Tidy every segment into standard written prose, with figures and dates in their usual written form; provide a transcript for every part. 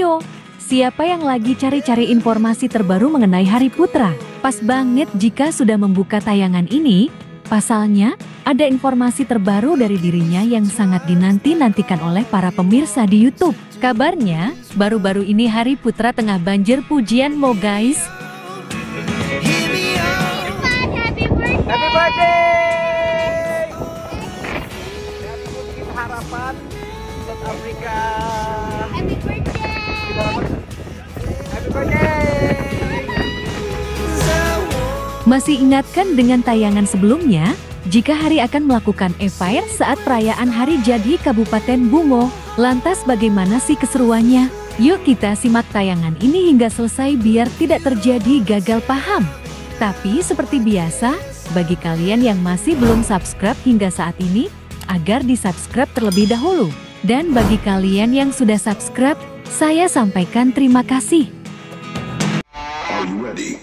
Ayo, siapa yang lagi cari-cari informasi terbaru mengenai Hari Putra? Pas banget jika sudah membuka tayangan ini. Pasalnya, ada informasi terbaru dari dirinya yang sangat dinanti-nantikan oleh para pemirsa di YouTube. Kabarnya, baru-baru ini Hari Putra tengah banjir pujian mo guys. Happy birthday! Harapan buat Afrika. Happy birthday! Happy birthday! Masih ingatkan dengan tayangan sebelumnya, jika Hari akan melakukan e-fire saat perayaan Hari Jadi Kabupaten Bungo. Lantas bagaimana sih keseruannya? Yuk kita simak tayangan ini hingga selesai biar tidak terjadi gagal paham. Tapi seperti biasa, bagi kalian yang masih belum subscribe hingga saat ini, agar di-subscribe terlebih dahulu. Dan bagi kalian yang sudah subscribe, saya sampaikan terima kasih. Are you ready?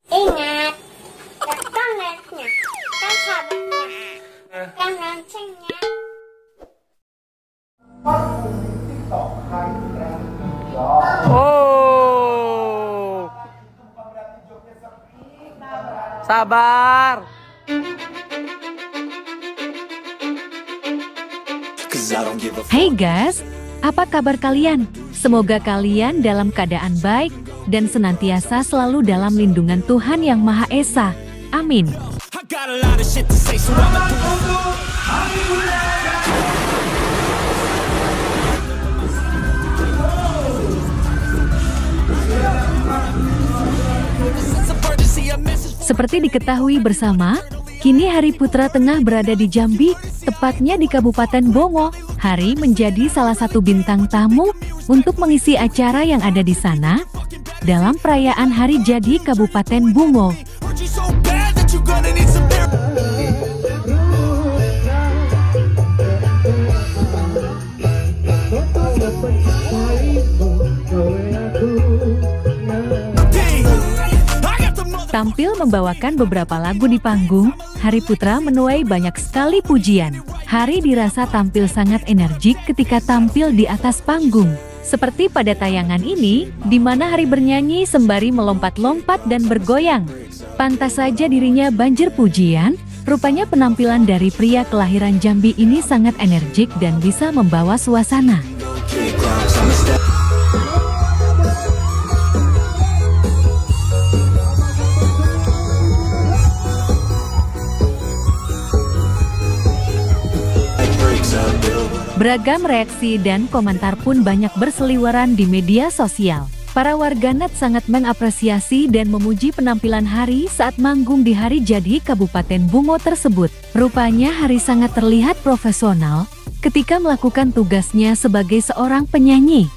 Ingat, tetangga-nya, dan sahabatnya, dan loncengnya. Oh, sabar. Hey guys, apa kabar kalian? Semoga kalian dalam keadaan baik dan senantiasa selalu dalam lindungan Tuhan Yang Maha Esa. Amin. Seperti diketahui bersama, kini Hari Putra tengah berada di Jambi, tepatnya di Kabupaten Bungo. Hari menjadi salah satu bintang tamu untuk mengisi acara yang ada di sana dalam perayaan Hari Jadi Kabupaten Bungo. Tampil membawakan beberapa lagu di panggung, Hari Putra menuai banyak sekali pujian. Hari dirasa tampil sangat energik ketika tampil di atas panggung. Seperti pada tayangan ini, di mana Hari bernyanyi sembari melompat-lompat dan bergoyang. Pantas saja dirinya banjir pujian, rupanya penampilan dari pria kelahiran Jambi ini sangat energik dan bisa membawa suasana. Beragam reaksi dan komentar pun banyak berseliweran di media sosial. Para warganet sangat mengapresiasi dan memuji penampilan Hari saat manggung di Hari Jadi Kabupaten Bungo tersebut. Rupanya Hari sangat terlihat profesional ketika melakukan tugasnya sebagai seorang penyanyi.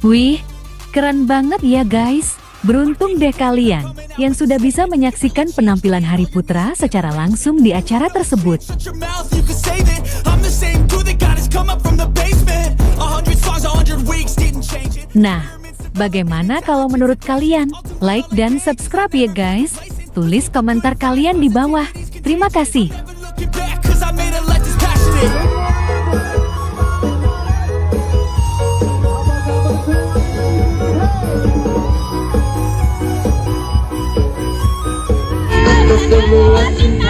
Wih, keren banget ya guys. Beruntung deh kalian yang sudah bisa menyaksikan penampilan Hari Putra secara langsung di acara tersebut. Nah, bagaimana kalau menurut kalian? Like dan subscribe ya guys. Tulis komentar kalian di bawah. Terima kasih. Happy